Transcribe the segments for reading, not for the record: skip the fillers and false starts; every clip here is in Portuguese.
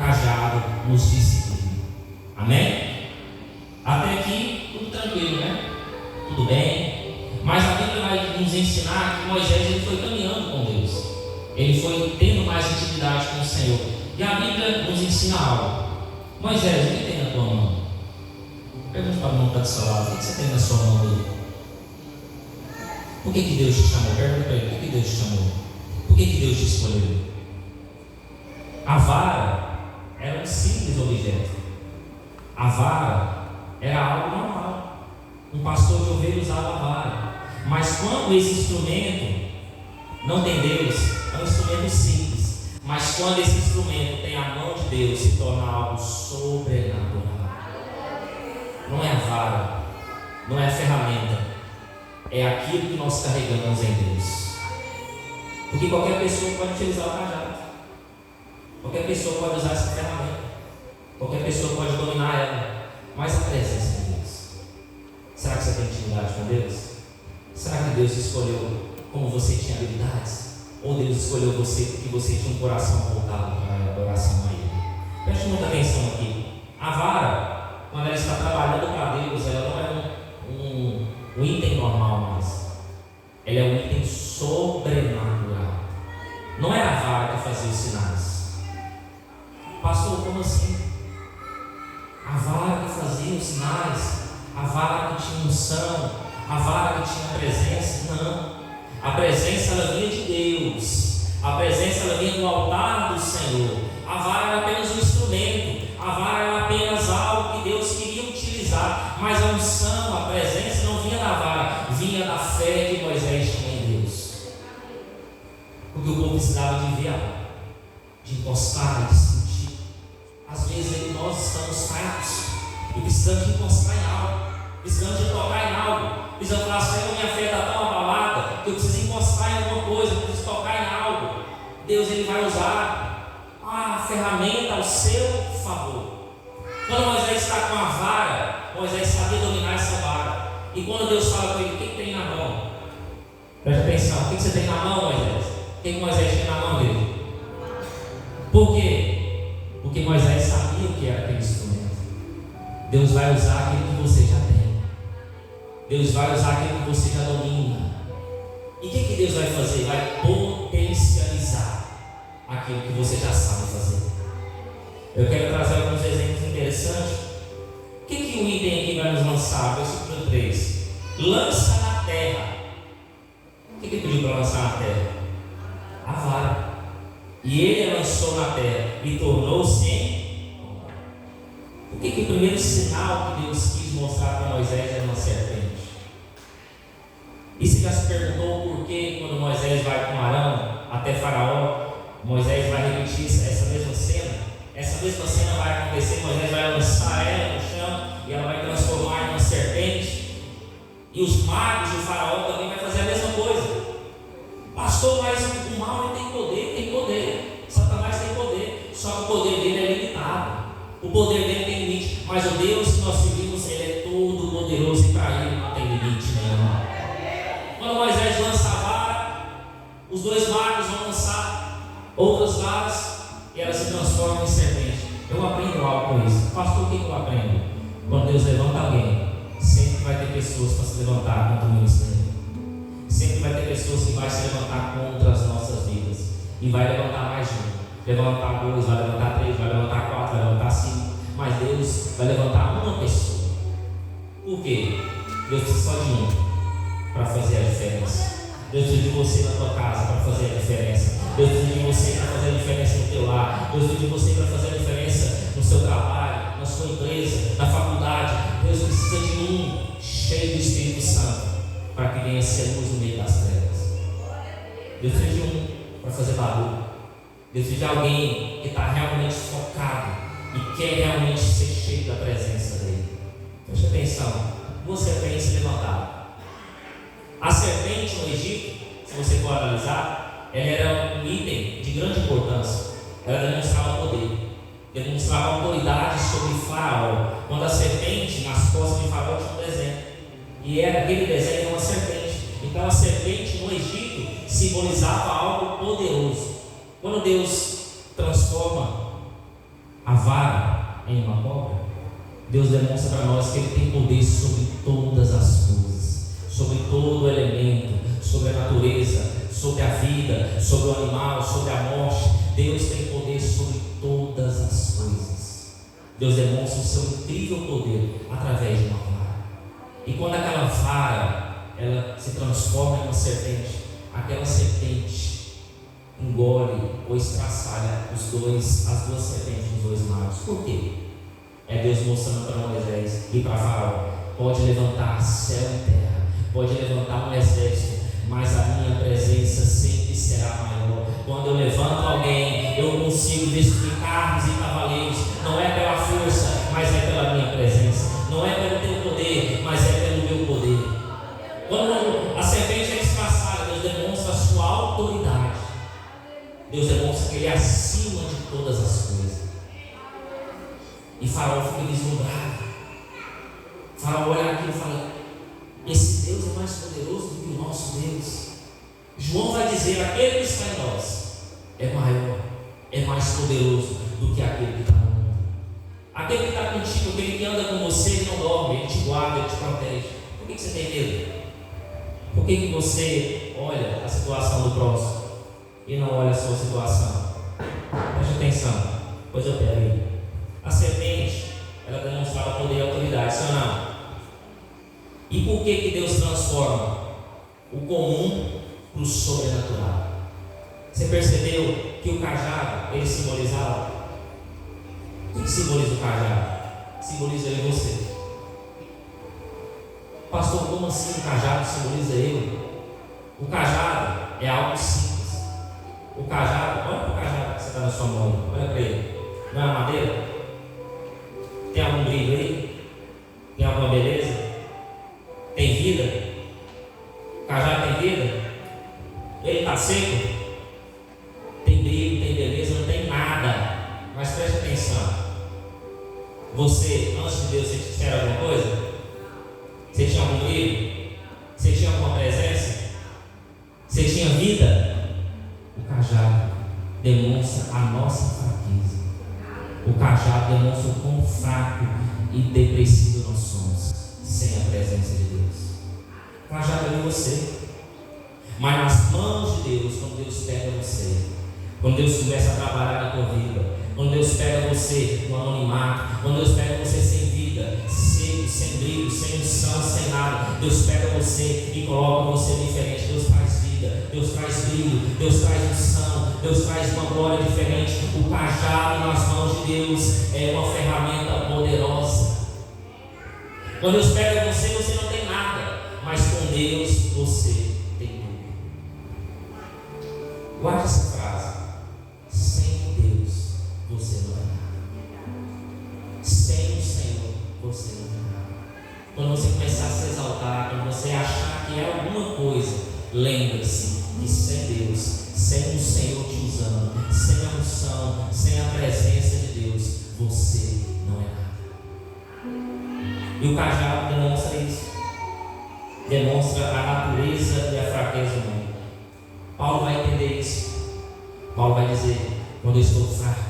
cajado nos disciplina. Amém? Até aqui tudo tranquilo, né? Tudo bem. Mas a Bíblia vai nos ensinar que Moisés ele foi caminhando com Deus. Ele foi tendo mais intimidade com o Senhor. E a Bíblia nos ensina algo. Moisés, o que tem na tua mão? Pergunta para a mão que está do seu lado. O que você tem na sua mão aí? Por que Deus te chamou? Pergunta para ele. Por que Deus te chamou? Por que Deus te escolheu? A vara era um simples objeto. A vara era algo normal. Um pastor de ovelha usava a vara. Mas quando esse instrumento não tem Deus, é um instrumento simples. Mas quando esse instrumento tem a mão de Deus, se torna algo sobrenatural. Não é a vara, não é a ferramenta, é aquilo que nós carregamos em Deus. Porque qualquer pessoa pode utilizar o cajado, qualquer pessoa pode usar essa ferramenta, qualquer pessoa pode dominar ela, mas a presença de Deus. Será que você tem intimidade com Deus? Será que Deus escolheu como você tinha habilidades? Ou Deus escolheu você porque você tinha um coração voltado para a adoração a Ele? Preste muita atenção aqui. A vara, quando ela está trabalhando para Deus, ela não é um item normal mais. Ela é um item sobrenatural. Não é a vara que fazia os sinais. Pastor, como assim? A vara que fazia os sinais, a vara que tinha unção, a vara que tinha presença? Não. A presença ela vinha de Deus. A presença ela vinha do altar do Senhor. A vara era apenas um instrumento. A vara era apenas algo que Deus queria utilizar. Mas a unção, a presença não vinha da vara, vinha da fé que Moisés tinha em Deus. Porque o povo precisava de ver algo, de encostar, de sentir. Às vezes nós estamos fracos e precisamos de encostar em algo, precisamos de tocar em algo. Precisamos falar, Senhor, minha fé está tão abalada que eu preciso encostar em alguma coisa, eu preciso tocar em algo. Deus ele vai usar a ferramenta ao seu favor. Quando Moisés está com a vara, Moisés sabia dominar essa vara. E quando Deus fala para ele, o que tem na mão? Presta atenção, o que você tem na mão, Moisés? O que Moisés tem na mão dele? Por quê? Porque Moisés sabia o que era aquele instrumento. Deus vai usar aquilo que você já tem. Deus vai usar aquilo que você já domina. E o que Deus vai fazer? Vai potencializar aquilo que você já sabe fazer. Eu quero trazer alguns exemplos interessantes. O que o item aqui vai nos lançar? Versículo 3. Lança na terra. O que ele pediu para lançar na terra? A vara. E ele a lançou na terra e tornou-se em. O que o primeiro sinal que Deus quis mostrar para Moisés era uma serpente? E você já se perguntou por que quando Moisés vai com Arão até Faraó, Moisés vai repetir essa mesma cena? Essa mesma cena vai acontecer, Moisés vai lançar ela no chão e ela vai transformar em uma serpente. E os magos de Faraó também vai fazer a mesma coisa. Pastor, mas o mal tem poder. Satanás tem poder, só que o poder dele é limitado. O poder dele tem limite, mas o Deus que nós servimos, ele é todo poderoso e para ele não tem limite nenhum. Quando Moisés lança a vara, os dois magos vão lançar outras varas e elas se transformam em serpente. Eu aprendo algo com isso. Pastor, o que eu aprendo? Quando Deus levanta alguém, sempre vai ter pessoas para se levantar contra o ministério. Sempre vai ter pessoas que vão se levantar contra as nossas vidas. E vai levantar mais um, levantar dois, vai levantar três, vai levantar quatro, vai levantar cinco. Mas Deus vai levantar uma pessoa. Por quê? Deus precisa só de um para fazer a diferença. Deus precisa de você na tua casa para fazer a diferença. Deus precisa de você para fazer a diferença no teu lar. Deus precisa de você para fazer a diferença no seu trabalho, na sua empresa, na faculdade. Deus precisa de um cheio do Espírito Santo para que venha ser luz no meio das trevas. Deus precisa de um para fazer barulho. Deus precisa de alguém que está realmente focado e quer realmente ser cheio da presença dele. Preste atenção, você tem que se levantar. A serpente no Egito, se você for analisar, ela era um item de grande importância. Ela demonstrava poder, demonstrava autoridade sobre Faraó. Quando a serpente nas costas de Faraó tinha um desenho, e aquele desenho era uma serpente. Então a serpente no Egito simbolizava algo poderoso. Quando Deus transforma vara em uma cobra, Deus demonstra para nós que Ele tem poder sobre todas as coisas, sobre todo o elemento, sobre a natureza, sobre a vida, sobre o animal, sobre a morte. Deus tem poder sobre todas as coisas. Deus demonstra o seu incrível poder através de uma vara. E quando aquela vara ela se transforma em uma serpente, aquela serpente engole ou estraçalha as duas serpentes dos dois magos. Por quê? É Deus mostrando para Moisés e para Faraó: pode levantar céu e terra, pode levantar um exército, mas a minha presença sempre será maior. Quando eu levanto alguém, eu consigo destruir carros e cavaleiros. Não é pela força, mas é pela minha presença. Não é pelo teu poder, mas é pelo meu poder. Quando a serpente é estraçada, Deus demonstra a sua autoridade. Deus demonstra que Ele é acima de todas as coisas. E Faraó fica deslumbrado. Faraó olha aqui e fala: esse Deus é mais poderoso do que o nosso Deus. João vai dizer: aquele que está em nós é maior, é mais poderoso do que aquele que está no mundo. Aquele que está contigo, aquele que anda com você, ele não dorme, ele te guarda, ele te protege. Por que você tem medo? Por que você olha a situação do próximo e não olha a sua situação? Preste atenção, pois eu pego aí. A serpente, ela demonstrava poder e autoridade, sim ou não? E por que Deus transforma o comum para o sobrenatural? Você percebeu que o cajado, ele simbolizava? O que simboliza o cajado? Simboliza eu e você. Pastor, como assim o cajado simboliza eu? O cajado é algo simples. O cajado, olha para o cajado que você está na sua mão, olha para ele. Não é uma madeira? Tem algum brilho aí? Tem alguma beleza? Tem vida? O cajado tem vida? Ele está seco? Tem brilho, tem beleza, não tem nada. Mas preste atenção. Você, antes de Deus, você tinha alguma coisa? Você tinha algum brilho? Você tinha alguma presença? Você tinha vida? O cajado demonstra a nossa fraqueza. O cajado demonstra o quão fraco e depressivo nós somos sem a presença de Deus. O cajado é você. Mas nas mãos de Deus, quando Deus pega você, quando Deus começa a trabalhar na tua vida, quando Deus pega você no anonimato, quando Deus pega você sem vida, seco, sem brilho, sem unção, sem nada, Deus pega você e coloca você diferente. Deus traz vida, Deus traz brilho, Deus traz unção, Deus traz uma glória diferente. O cajado nas mãos de Deus é uma ferramenta poderosa. Quando Deus pega você, você não tem nada, mas com Deus você tem tudo. Guarde essa frase: sem Deus você não é nada. Sem o Senhor você não é nada. Quando você começar a se exaltar, quando você achar que é alguma coisa, lembre-se que sem Deus, sem o Senhor te usando, sem a unção, sem a presença de Deus, você não é nada. E o cajado demonstra isso. Demonstra a natureza e a fraqueza do mundo. Paulo vai entender isso. Paulo vai dizer: quando eu estou fraco,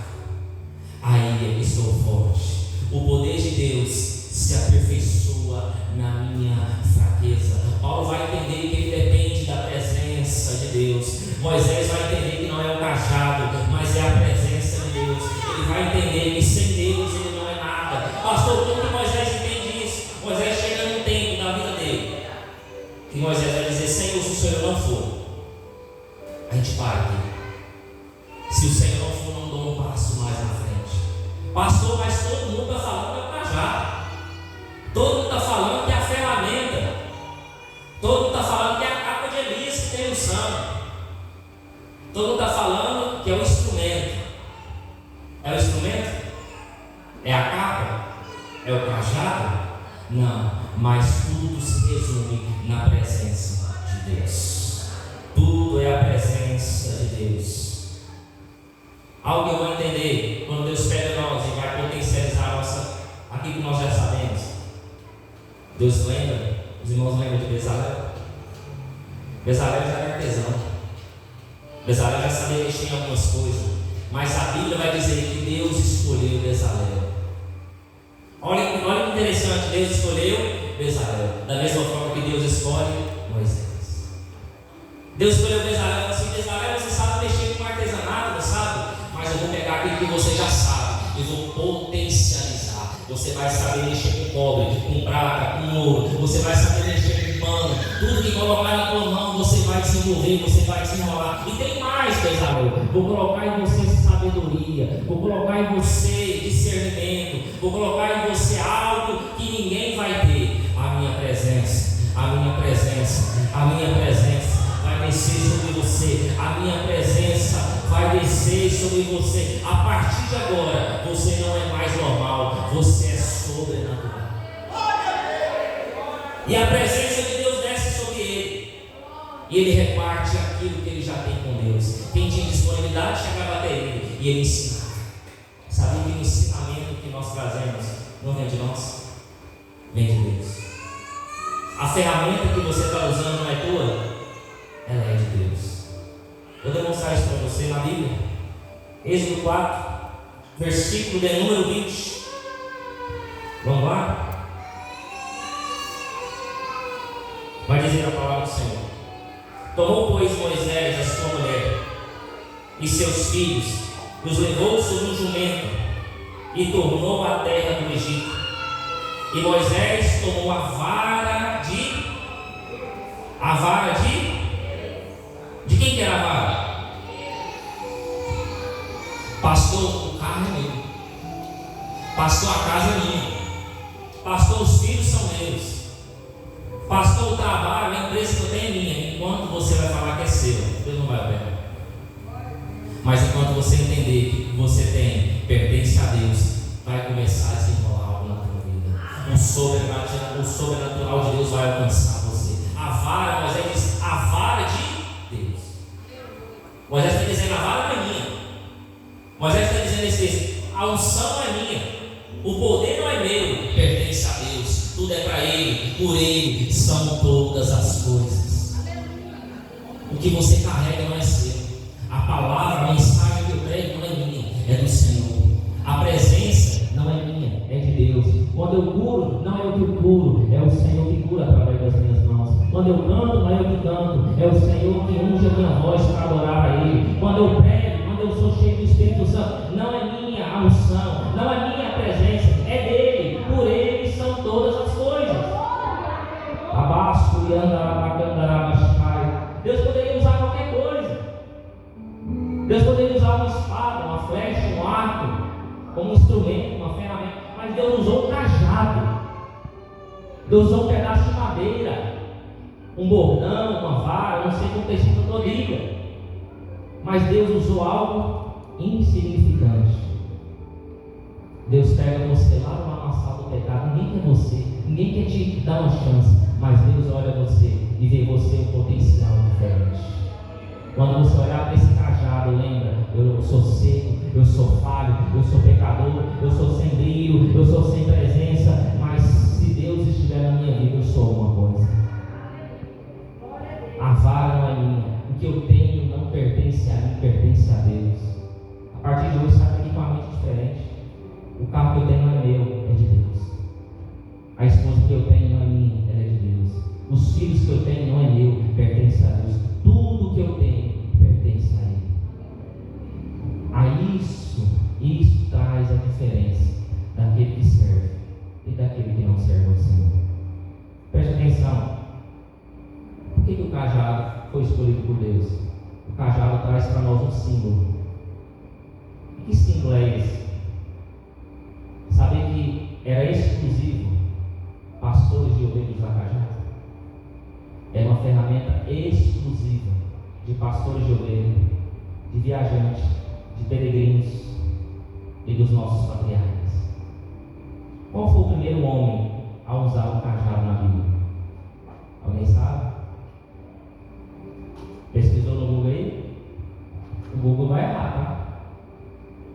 aí eu estou forte. O poder de Deus se aperfeiçoa na minha fraqueza. Paulo vai entender que ele depende da presença de Deus. Moisés vai entender que não é o cajado, mas é a presença de Deus. Ele vai entender que sem Deus ele não é nada. Pastor, como que Moisés entende isso? Moisés chega num tempo na vida dele que Moisés vai dizer: Senhor, se o Senhor não for, a gente para aqui. Se o Senhor não for, não dou um passo mais na frente. Pastor, mas todo mundo está falando que é o cajado. Todo mundo está falando que é a ferramenta. Todo mundo está falando que é a capa de Elias que tem unção. Todo mundo está falando que é o instrumento. É o instrumento? É a capa? É o cajado? Não, mas tudo se resume na presença de Deus. Tudo é a presença de Deus. Algo que eu vou entender quando Deus pega nós e vai potencializar a nossa, aquilo que nós já sabemos. Deus lembra, os irmãos lembram de Bezalel? Bezalel já era artesão. Bezalel já sabia mexer em algumas coisas, mas a Bíblia vai dizer que Deus escolheu Bezalel. interessante, Deus escolheu Bezalel, da mesma forma que Deus escolhe Moisés. Deus escolheu Bezalel e falou assim: Bezalel, você sabe mexer com artesanato, não sabe? Mas eu vou pegar aquilo que você já sabe e vou potencializar. Você vai saber mexer com cobre, com prata, com ouro. Você vai saber mexer com pano. Tudo que colocar na tua mão, você vai desenvolver, você vai desenrolar. E tem mais, Bezalel. Vou colocar em você sabedoria. Vou colocar em você discernimento. Vou colocar em você algo que ninguém vai ter. A minha presença, a minha presença, a minha presença vai descer sobre você. A minha presença vai descer sobre você. A partir de agora, você não é mais normal, você é sobrenatural. E a presença de Deus desce sobre ele, e ele reparte aquilo que ele já tem com Deus. Quem tinha disponibilidade chegava até ele, e ele ensinava. Sabe que o ensinamento que nós trazemos não vem de nós, vem de Deus. A ferramenta que você está usando não é tua, ela é de Deus. Vou demonstrar isso para você na Bíblia. Êxodo 4, versículo de número 20. Vamos lá? Vai dizer a palavra do Senhor: tomou, pois, Moisés a sua mulher e seus filhos, os levou sobre um jumento e tornou à terra do Egito. E Moisés tomou a vara de quem que era a vara? Pastor, o carro é meu. Pastor, a casa é minha. Pastor, os filhos são meus. Pastor, o trabalho, a empresa que eu tenho é minha. Enquanto você vai falar que é seu, Deus não vai ver. Mas enquanto você entender que você tem, pertence a Deus, vai começar a desenrolar algo na tua vida. O sobrenatural de Deus vai alcançar você. A vara, Moisés diz, a vara de Deus. Moisés está dizendo, a vara não é minha. Moisés está dizendo esse texto, a unção não é minha, o poder não é meu, pertence a Deus, tudo é para Ele, por Ele são todas as coisas. O que você carrega não é seu. A palavra, a mensagem que eu prego não é minha, é do Senhor. A presença não é minha, é de Deus. Quando eu curo, não é eu que curo, é o Senhor que cura através das minhas mãos. Quando eu canto, não é eu que canto, é o Senhor que unge a minha voz para adorar a Ele. Quando eu prego, quando eu sou cheio do Espírito Santo, não é minha a unção, não é minha a presença, é dele, por Ele são todas as coisas. Abaixo e andará. Deus poderia usar qualquer coisa. Deus poderia usar uma espada, uma flecha, um arco, como um instrumento, uma ferramenta, mas Deus usou um cajado. Deus usou um pedaço de madeira, um bordão, uma vara, não sei como tem sido a tua Bíblia. Mas Deus usou algo insignificante. Deus pega você lá no lamaçal do pecado. Ninguém quer você, ninguém quer te dar uma chance, mas Deus olha você e vê você um potencial diferente. Quando você olhar para esse cajado, lembra, eu sou seco, eu sou falho, eu sou pecador, eu sou sem brilho, eu sou sem presença, mas se Deus estiver na minha vida, eu sou uma coisa. A vara não é minha, o que eu tenho não pertence a mim, pertence a Deus. A partir de hoje, sai daqui com a mente diferente. O carro que eu tenho não é meu, é de Deus. A esposa que eu tenho não é minha, ela é de Deus. Os filhos que eu tenho não é meu, pertence a Deus. Tudo que eu tenho pertence a Ele. Isso traz a diferença daquele que serve e daquele que não serve ao Senhor. Preste atenção. Por que o cajado foi escolhido por Deus? O cajado traz para nós um símbolo. Que símbolo é esse? Saber que era exclusivo pastores de ovelhas usar cajado? É uma ferramenta exclusiva de pastores de ovelhas, de viajantes, de peregrinos e dos nossos patriarcas. Qual foi o primeiro homem a usar o cajado na Bíblia? Alguém sabe? Pesquisou no Google aí? O Google vai errar, tá?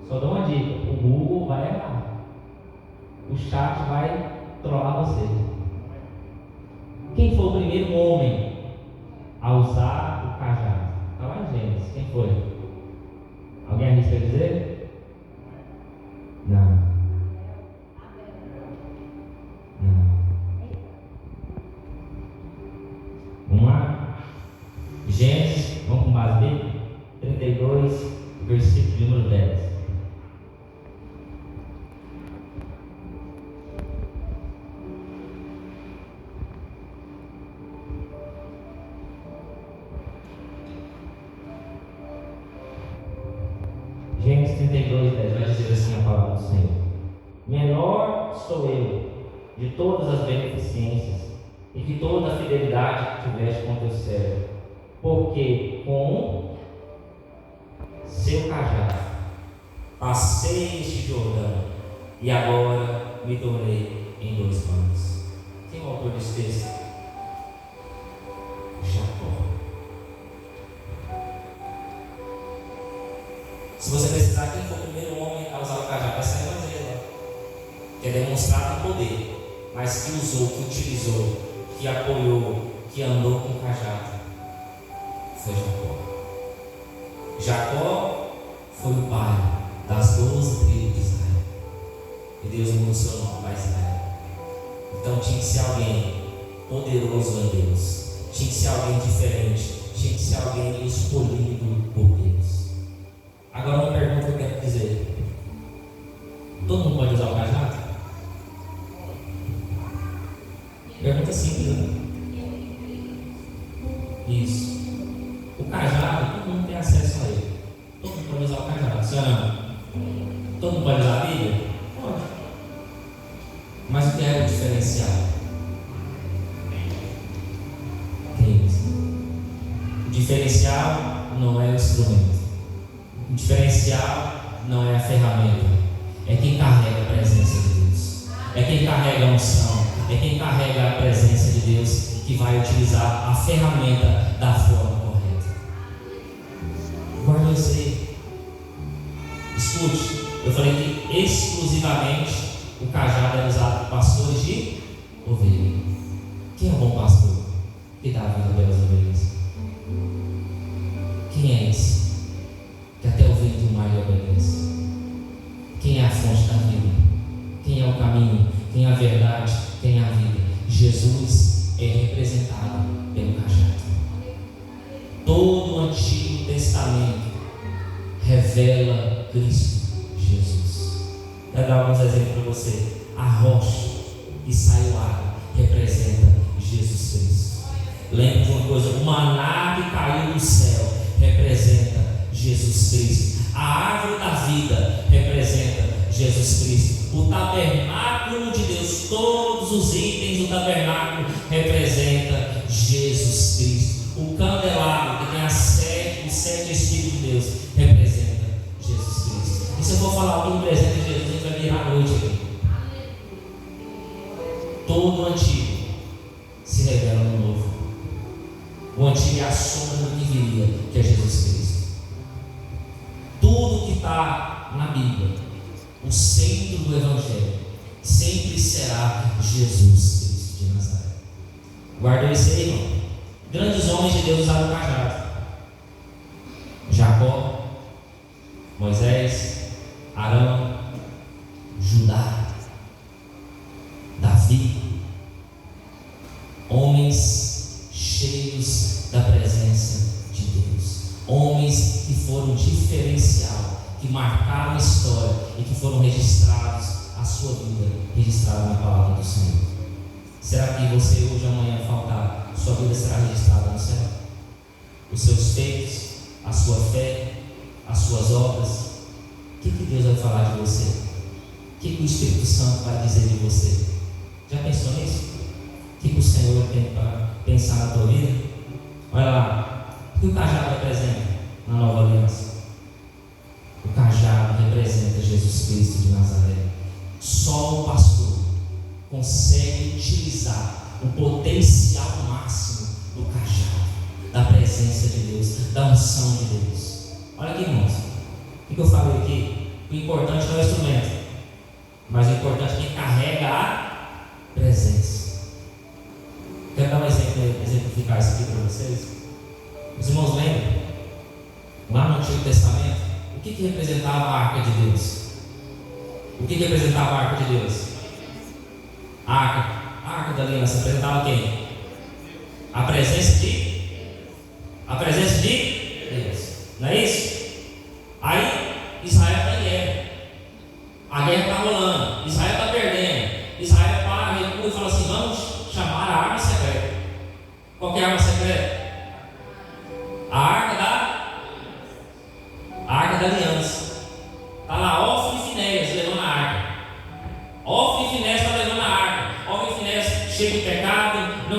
Só dou uma dica: o Google vai errar. O chat vai trollar você. Quem foi o primeiro homem a usar o cajado? Está lá em Gênesis. Quem foi? Alguém arrisca dizer? Não. do Senhor. Menor sou eu de todas as beneficências e de toda a fidelidade que tiveste com teu servo, porque com seu cajado passei este Jordão e agora me tornei em 2 bandos. Quem é o autor desse texto? Jacó. Se você precisar, quem foi o primeiro homem a usar o cajado? Vai sair mais ele lá. Que é demonstrado o poder, mas que usou, que utilizou, que apoiou, que andou com o cajado, foi Jacó. Jacó foi o pai das 12 tribos de Israel. E Deus mudou o seu nome para Israel. Então tinha que ser alguém poderoso em Deus. Tinha que ser alguém diferente. Tinha que ser alguém escolhido por Deus. Agora uma pergunta que eu quero dizer. Todo mundo pode usar o cajado? Pergunta simples, né? Isso. O cajado, todo mundo tem acesso a ele. Todo mundo pode usar o cajado, sim ou não? Todo mundo pode usar a Bíblia? Pode. Mas o que é o diferencial? O diferencial não é o instrumento. O diferencial não é a ferramenta. É quem carrega a presença de Deus. É quem carrega a unção. É quem carrega a presença de Deus que vai utilizar a ferramenta da forma correta. Guarda isso aí. Escute, eu falei que exclusivamente o cajado é usado por pastores de ovelha. Quem é o bom pastor que dá a vida pelas ovelhas? Quem é esse que até o vento do mar lhe obedece? Quem é a fonte da vida? Quem é o caminho? Quem é a verdade? Quem é a vida? Jesus é representado pelo cajado. Todo o Antigo Testamento revela Cristo Jesus. Quero dar alguns exemplos para você. A rocha que saiu água representa Jesus Cristo. Lembre de uma coisa: o maná que caiu do céu representa Jesus Cristo. A árvore da vida representa Jesus Cristo. O tabernáculo de Deus, todos os itens do tabernáculo representa Jesus Cristo. O candelabro que tem os 7 Espíritos de Deus representa Jesus Cristo. E se eu for falar tudo presente de Jesus, a gente vai virar a noite aqui. Todo o antigo se revela no novo. O antigo é a sombra do que viria, que é Jesus Cristo. Tudo que está na Bíblia, o centro do Evangelho, sempre será Jesus Cristo de Nazaré. Guarda isso aí, irmão. Grandes homens de Deus usaram o cajado: Jacó, Moisés, Arão, Judá, Davi. Homens cheios da presença de Deus. Homens que foram diferencial, que marcaram a história e que foram registrados, a sua vida registrada na palavra do Senhor. Será que você hoje, amanhã, faltar, sua vida será registrada no céu? Os seus feitos, a sua fé, as suas obras. O que Deus vai falar de você? O que o Espírito Santo vai dizer de você? Já pensou nisso? O que o Senhor tem para pensar na tua vida? Olha lá, o que o cajado representa na nova aliança? O cajado representa Jesus Cristo de Nazaré. Só o pastor consegue utilizar o potencial máximo do cajado, da presença de Deus, da unção de Deus. Olha aqui, irmãos, o que eu falei aqui? O importante não é o instrumento, mas o importante é quem carrega a presença. Quero dar um exemplo, exemplificar isso aqui para vocês. Os irmãos lembram? Lá no Antigo Testamento, o que representava a arca de Deus? O que representava a arca de Deus? A arca da aliança representava quem? A presença de Deus. Não é isso? Aí Israel está em guerra. A guerra está rolando. Israel está perdendo. Israel para, recua e fala assim: vamos chamar a arma secreta. Qual que é a arma secreta? A arca da aliança. Está lá Ofra e Finéias levando a arca.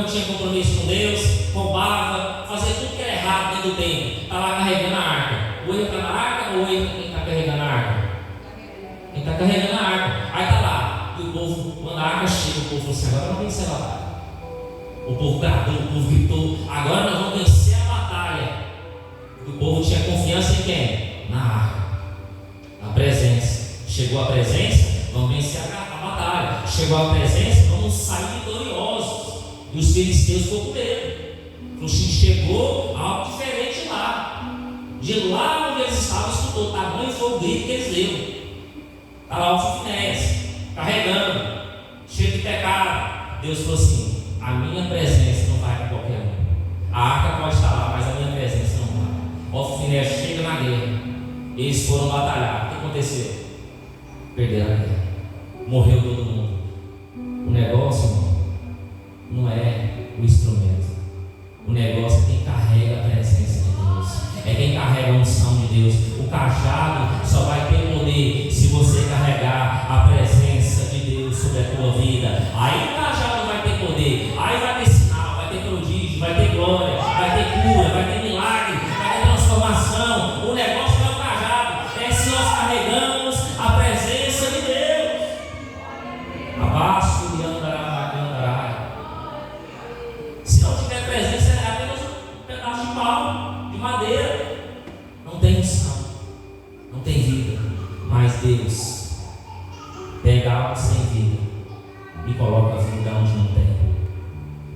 não tinha compromisso com Deus, roubava, fazia tudo que era errado dentro do templo. Está lá carregando a arca. Ou ele está na arca, ou ele quem está carregando a arca? Quem está carregando a arca. Aí está lá. E o povo, quando a arca chega, o povo falou assim: agora não vem ser batalha. O povo bradou, o povo gritou: agora nós vamos vencer a batalha. O povo tinha confiança em quem? Na arca, na presença. Chegou a presença, vamos vencer a batalha. Chegou a presença, vamos sair vitoriosos. E os filisteus ficou com medo. Falou assim: chegou algo diferente lá. De lá onde eles estavam, escutou o tamanho foi o grito que eles deu. Está lá o Finéias, carregando, cheio de pecado. Deus falou assim: a minha presença não vai para qualquer um. A arca pode estar lá, mas a minha presença não vai. O Finéias chega na guerra. Eles foram batalhar. O que aconteceu? Perderam a guerra. Morreu todo mundo. O negócio, irmão, não é o instrumento. O negócio é quem carrega a presença de Deus. É quem carrega a unção de Deus. O cajado só vai ter poder se você carregar a presença de Deus sobre a tua vida. Aí o cajado vai ter poder. Aí vai ter sinal, vai ter prodígio, vai ter glória, vai ter cura, vai ter milagre, vai ter transformação. O negócio não é o cajado, é se nós carregamos a presença de Deus. Abaixo e andará. Se não tiver presença, é apenas um pedaço de pau, de madeira. Não tem unção, não tem vida. Mas Deus pega algo sem vida e coloca a vida onde não tem.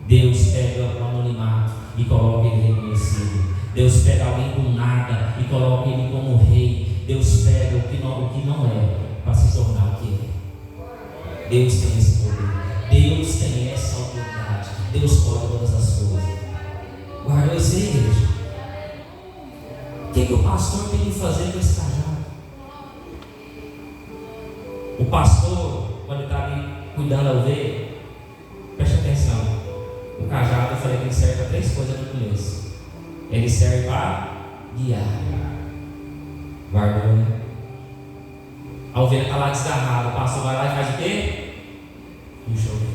Deus pega o anonimato e coloca ele reconhecido. Deus pega alguém com nada e coloca ele como rei. Deus pega o que não é para se tornar o que é. Deus tem esse poder. Deus tem essa autoridade. Deus pode todas as coisas. Guardou isso aí, igreja? O que o pastor tem que fazer com esse cajado? O pastor, quando está ali cuidando da ovelha, preste atenção. O cajado, eu falei que ele serve para 3 coisas no começo. Ele serve para guiar. Guardou, né? A ovelha está lá desgarrada. O pastor vai lá e faz o quê? Puxa a ovelha.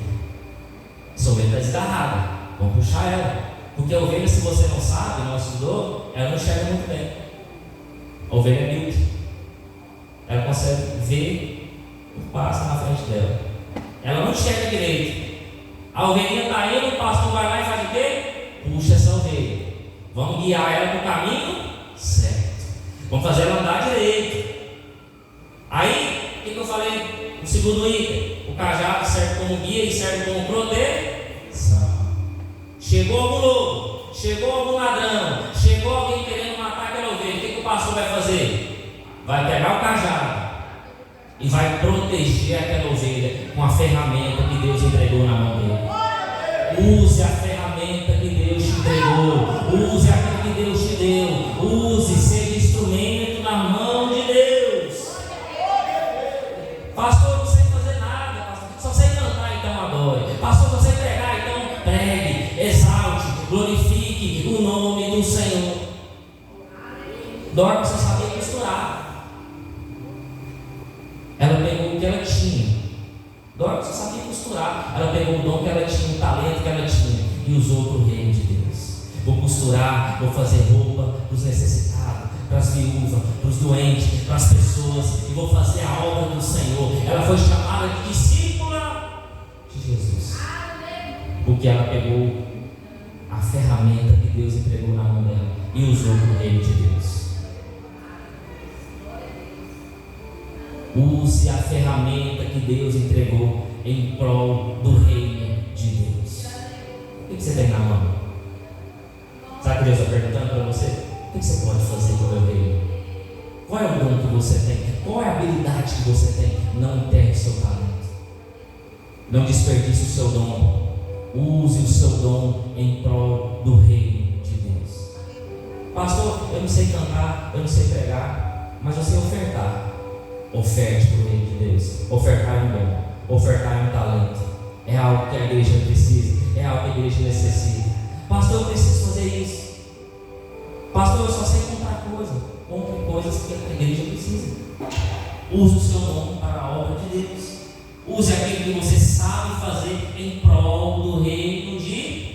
Essa ovelha está desgarrada. Vamos puxar ela. Porque a ovelha, se você não sabe, não estudou, ela não enxerga muito bem. A ovelha é míope. Ela consegue ver o passo na frente dela. Ela não enxerga direito. A ovelhinha está indo, o pastor vai lá e faz o quê? Puxa essa ovelha. Vamos guiar ela para o caminho certo. Vamos fazer ela andar direito. Aí, o que eu falei? O segundo item: o cajado serve como guia e serve como proteção. Chegou algum lobo, chegou algum ladrão, chegou alguém querendo matar aquela ovelha. O que o pastor vai fazer? Vai pegar o cajado e vai proteger aquela ovelha com a ferramenta que Deus entregou na mão dele. Use a ferramenta que Deus te entregou. Use aquilo que Deus te deu. Use, seja instrumento na mão de Deus. Pastor, não sei fazer nada. Pastor, só sei cantar, então adore. Pastor, só sei pregar, então pregue, exalte, glorifique o nome do Senhor. Dorme, só sabia costurar. Ela pegou o que ela tinha. Dora só sabia costurar. Ela pegou o dom que ela tinha, o talento que ela tinha, e usou para o reino de Deus. Vou costurar, vou fazer roupa para os necessitados, para as viúvas, para os doentes, para as pessoas, e vou fazer a obra do Senhor. Ela foi chamada de discípula de Jesus, porque ela pegou a ferramenta que Deus entregou na mão dela e usou para o reino de Deus. Use a ferramenta que Deus entregou em prol do reino de Deus. O que você tem na mão? Sabe o que Deus está perguntando para você? O que você pode fazer com o meu reino? Qual é o dom que você tem? Qual é a habilidade que você tem? Não enterre o seu talento. Não desperdice o seu dom. Use o seu dom em prol do reino de Deus. Pastor, eu não sei cantar, eu não sei pregar, mas eu sei ofertar. Oferte para o reino de Deus. Ofertar um dom, ofertar um talento. É algo que a igreja precisa, é algo que a igreja necessita. Pastor, eu preciso fazer isso. Pastor, eu só sei comprar coisas. Compre coisas que a igreja precisa. Use o seu dom para a obra de Deus. Use aquilo que você sabe fazer em prol do reino de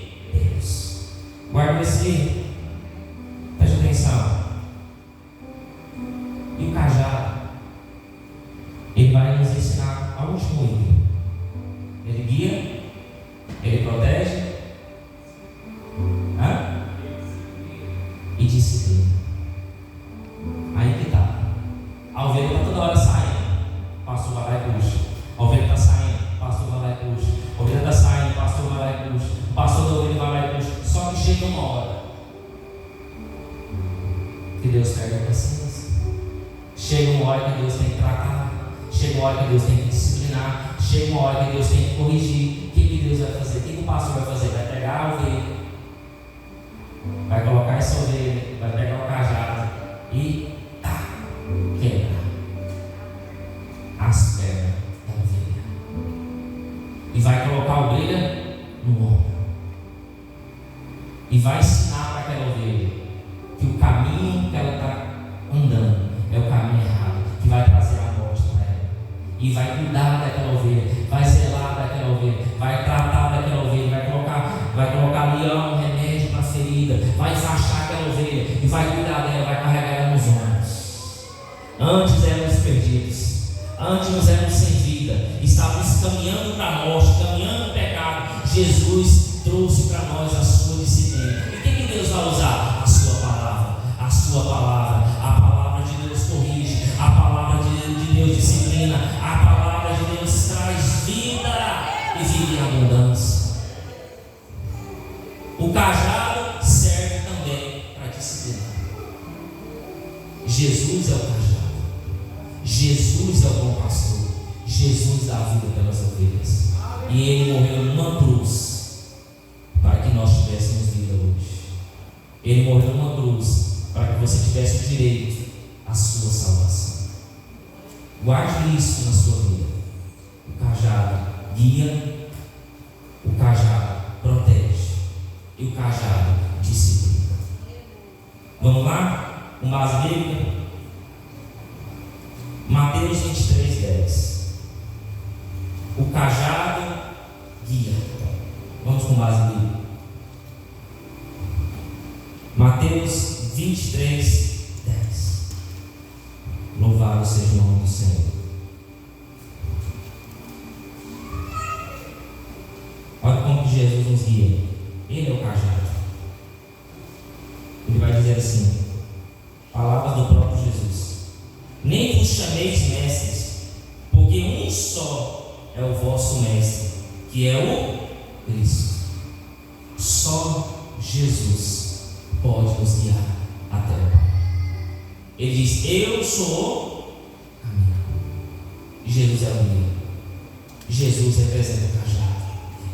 Guarda esse livro. Preste atenção. E o cajado, ele vai nos ensinar ao último item. Ele guia, ele protege, e disciplina. Aí que tá. A ovelha está toda hora saindo, o pastor vai lá e puxa. A ovelha está saindo, o pastor vai lá e puxa. A ovelha está saindo, o pastor vai lá e puxa. O pastor da ovelha vai lá e puxa. Só que chega uma hora que Deus perde a paciência. Chega uma hora que Deus tem que tratar. Chega uma hora que Deus tem que disciplinar. Chega uma hora que Deus tem que corrigir. O que Deus vai fazer? O que o pastor vai fazer? Vai pegar a ovelha, vai colocar essa ovelha, vai pegar o cajado e quebra as pernas da ovelha. E vai colocar a ovelha no ombro. E vai ensinar para aquela ovelha que o caminho que ela está andando é o caminho errado, que vai trazer a morte para ela. E vai cuidar daquela ovelha, vai zelar daquela ovelha, vai tratar daquela ovelha, vai colocar ali um remédio para a ferida, vai enfaixar aquela ovelha e vai cuidar dela, vai carregar ela nos ombros. Antes éramos perdidos, antes éramos sem vida, estávamos caminhando para a morte, caminhando no pecado. Jesus trouxe para nós a sua disciplina. E o que Deus vai usar? A sua palavra, a sua palavra. A palavra de Deus corrige, a palavra de Deus disciplina, a palavra de Deus traz vida e vida em abundância. O cajado serve também para disciplinar. Jesus é o cajado, Jesus é o bom pastor, Jesus dá a vida pelas ovelhas. E Ele morreu numa cruz para que nós tivéssemos vida hoje. Ele morreu numa cruz para que você tivesse o direito à sua salvação. Guarde isso na sua vida. O cajado guia, o cajado protege e o cajado disciplina. Vamos lá? Com base bíblica, Mateus 23:10. O cajado guia. Vamos com base bíblica. Mateus 23:10. Louvado seja o nome do Senhor. Olha como que Jesus nos guia. Ele é o cajado. Ele vai dizer assim, palavras do próprio Jesus: nem vos chameis mestres, porque um só é o vosso mestre, que é o Cristo. Só Jesus pode nos guiar até o Pai. Ele diz: eu sou o caminho. Jesus é o guia. Jesus representa o cajado.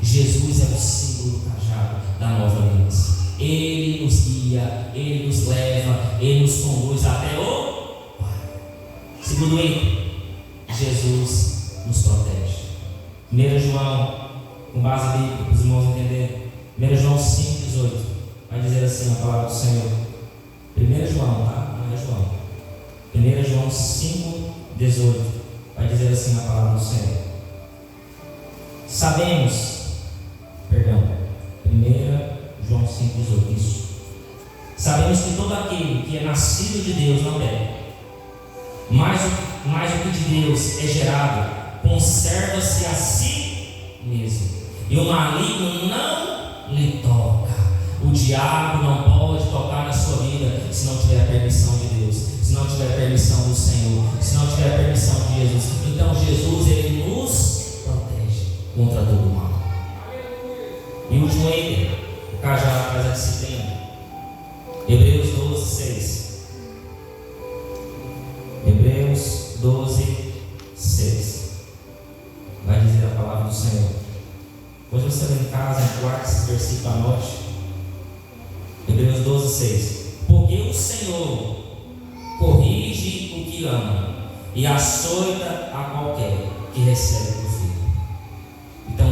Jesus é o símbolo do cajado da nova aliança. Ele nos guia, Ele nos leva, Ele nos conduz até o Pai. Segundo ele, Jesus nos protege. 1 João, com base bíblica, para os irmãos entenderem, 1 João 5,18, vai dizer assim a palavra do Senhor. 1 João, tá? Não é João. 1 João 5,18, vai dizer assim a palavra do Senhor. Sabemos, 1 João 5,18, isso. Sabemos que todo aquele que é nascido de Deus não peca, mas o que de Deus é gerado conserva-se a si mesmo, e o maligno não lhe toca. O diabo não pode tocar na sua vida se não tiver a permissão de Deus, se não tiver a permissão do Senhor, se não tiver a permissão de Jesus. Então Jesus, Ele nos protege contra todo o mal. E o último item, o cajado traz a disciplina. Hebreus 12:6. Hebreus 12:6. Vai dizer a palavra do Senhor. Hoje você vai em casa, guarde esse versículo, anote. Hebreus 12:6. Porque o Senhor corrige o que ama e açoita a qualquer que recebe do Filho. Então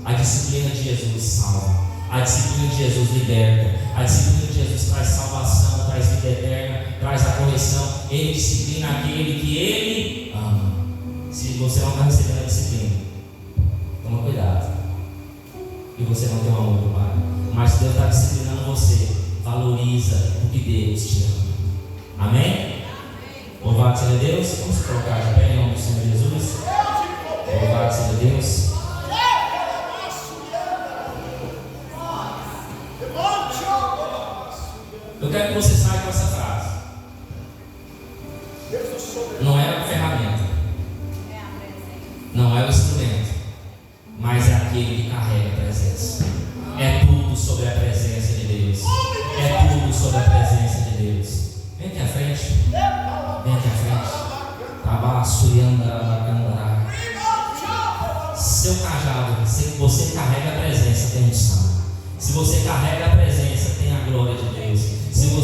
a disciplina de Jesus salva, a disciplina de Jesus liberta, a disciplina de Jesus traz salvação, traz vida eterna, traz a correção. Ele disciplina aquele que Ele ama. Se você não está recebendo a disciplina, toma cuidado. que você não tem o amor do Pai. Mas Deus está disciplinando você. Valoriza o que Deus te ama. Amém? Louvado seja Deus. Vamos se colocar de pé em nome do Senhor Jesus. Louvado seja Deus. Eu quero que você saia com essa frase. Não é a ferramenta, não é o instrumento, mas é aquele que carrega a presença. É tudo sobre a presença de Deus. É tudo sobre a presença de Deus. Vem aqui à frente. Vem aqui à frente. Seu cajado, se você carrega a presença, tem unção. Se você carrega a presença, tem a glória de Deus. Se você